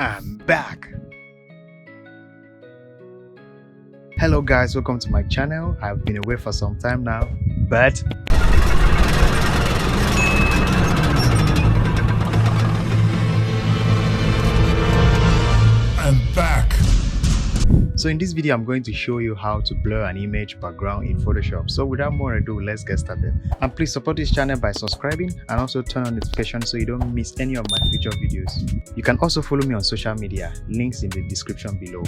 I'm back. Hello guys, welcome to my channel. I've been away for some time now, but I'm back. So in this video, I'm going to show you how to blur an image background in Photoshop. So without more ado, let's get started. And please support this channel by subscribing and also turn on notifications so you don't miss any of my future videos. You can also follow me on social media, links in the description below.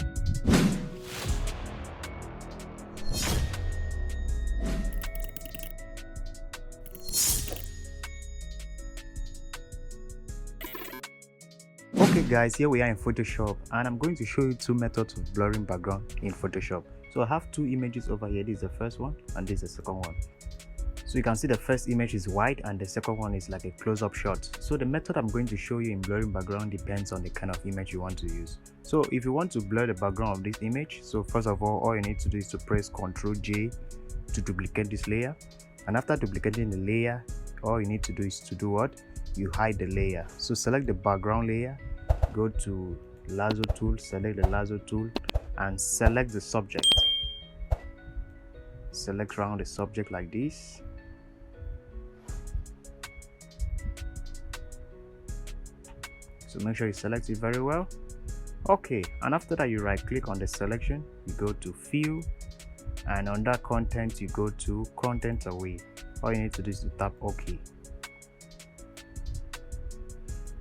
Okay guys, here we are in Photoshop and I'm going to show you two methods of blurring background in Photoshop. So I have two images over here. This is the first one and this is the second one. So you can see the first image is wide and the second one is like a close-up shot. So the method I'm going to show you in blurring background depends on the kind of image you want to use. So if you want to blur the background of this image, so first of all you need to do is to press Ctrl J to duplicate this layer. And after duplicating the layer, all you need to do is to do what? You hide the layer. So select the background layer, go to lasso tool, select the lasso tool and select the subject. Select around the subject like this. So make sure you select it very well. Okay, and after that you right click on the selection, you go to fill, and on that content you go to content away. All you need to do is to tap OK.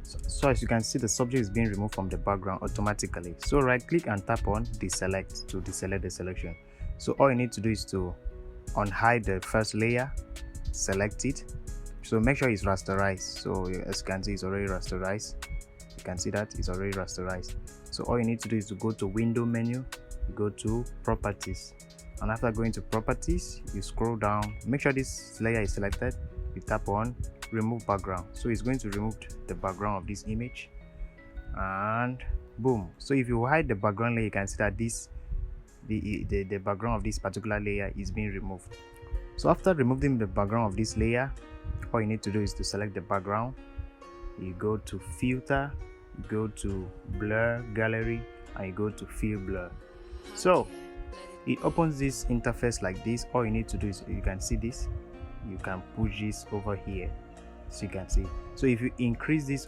So as you can see, the subject is being removed from the background automatically. So right click and tap on deselect to deselect the selection. So all you need to do is to unhide the first layer, select it. So make sure it's rasterized. So as you can see, it's already rasterized. You can see that it's already rasterized. So all you need to do is to go to window menu, you go to properties, and after going to properties you scroll down, make sure this layer is selected, you tap on remove background. So it's going to remove the background of this image and boom. So if you hide the background layer, you can see that the background of this particular layer is being removed. So after removing the background of this layer, all you need to do is to select the background, you go to filter, you go to blur gallery and you go to fill blur. So it opens this interface like this. All you need to do is, you can see this, you can push this over here so you can see. So if you increase this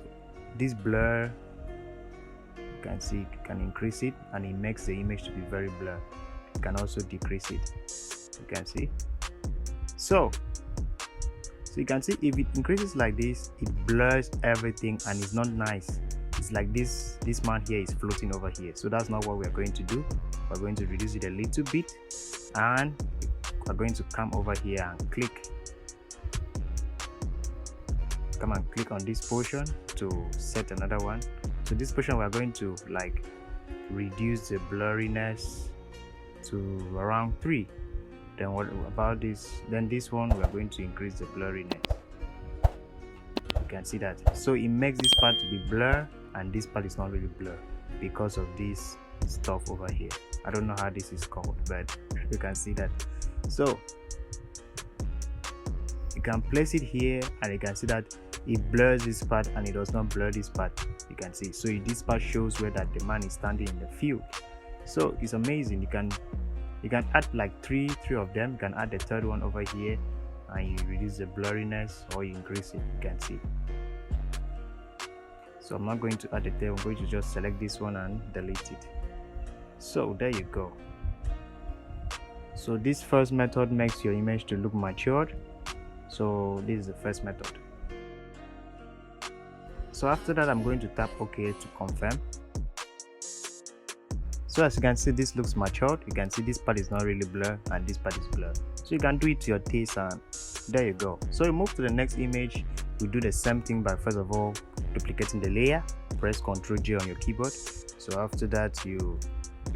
blur, you can see you can increase it and it makes the image to be very blurred. You can also decrease it, you can see. So you can see if it increases like this, it blurs everything and it's not nice. It's like this man here is floating over here. So that's not what we're going to do. We're going to reduce it a little bit and we're going to come over here and come and click on this portion to set another one. So this portion we're going to like reduce the blurriness to around 3. Then what about this? Then this one we're going to increase the blurriness. You can see that. So it makes this part to be blur and this part is not really blur because of this stuff over here. I don't know how this is called, but you can see that. So you can place it here and you can see that it blurs this part and it does not blur this part. You can see. So this part shows where that the man is standing in the field. So it's amazing. You can add like three of them. You can add the third one over here and you reduce the blurriness or you increase it. You can see. So I'm not going to add the third. I'm going to just select this one and delete it. So there you go. So this first method makes your image to look matured. So this is the first method. So after that I'm going to tap OK to confirm. So as you can see, this looks matured. You can see this part is not really blurred and this part is blurred. So you can do it to your taste and there you go. So you move to the next image. We do the same thing by first of all duplicating the layer, press Ctrl J on your keyboard. So after that you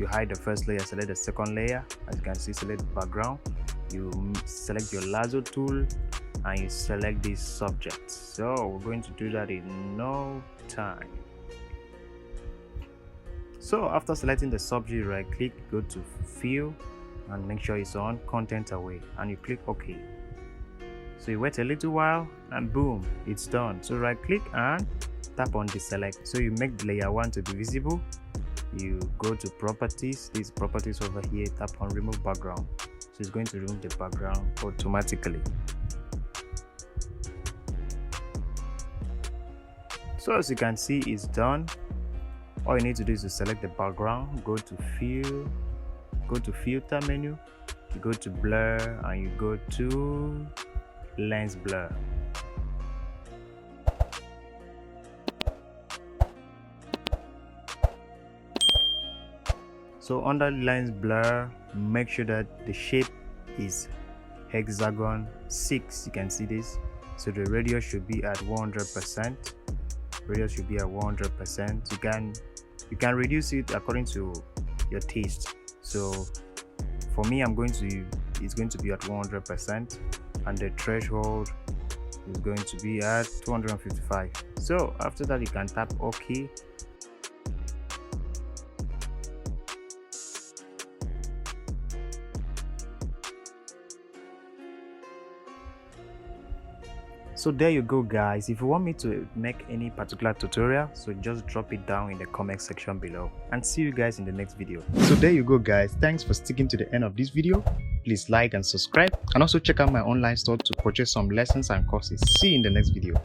hide the first layer, select the second layer. As you can see, select the background, you select your lasso tool and you select this subject. So we're going to do that in no time. So after selecting the subject, right click, go to fill and make sure it's on content away and you click OK. So you wait a little while and boom, it's done. So right click and tap on deselect. So you make the layer 1 to be visible. You go to properties, these properties over here, tap on remove background. So it's going to remove the background automatically. So as you can see, it's done. All you need to do is to select the background, go to fill, go to filter menu, you go to blur, and you go to lens blur. So under lens blur, make sure that the shape is hexagon 6. You can see this. So the radius should be at 100%. Radius should be at 100%. You can reduce it according to your taste. So for me, it's going to be at 100%, and the threshold is going to be at 255. So after that, you can tap OK. So there you go, guys. If you want me to make any particular tutorial, so just drop it down in the comment section below, and see you guys in the next video. So there you go, guys. Thanks for sticking to the end of this video. Please like and subscribe, and also check out my online store to purchase some lessons and courses. See you in the next video.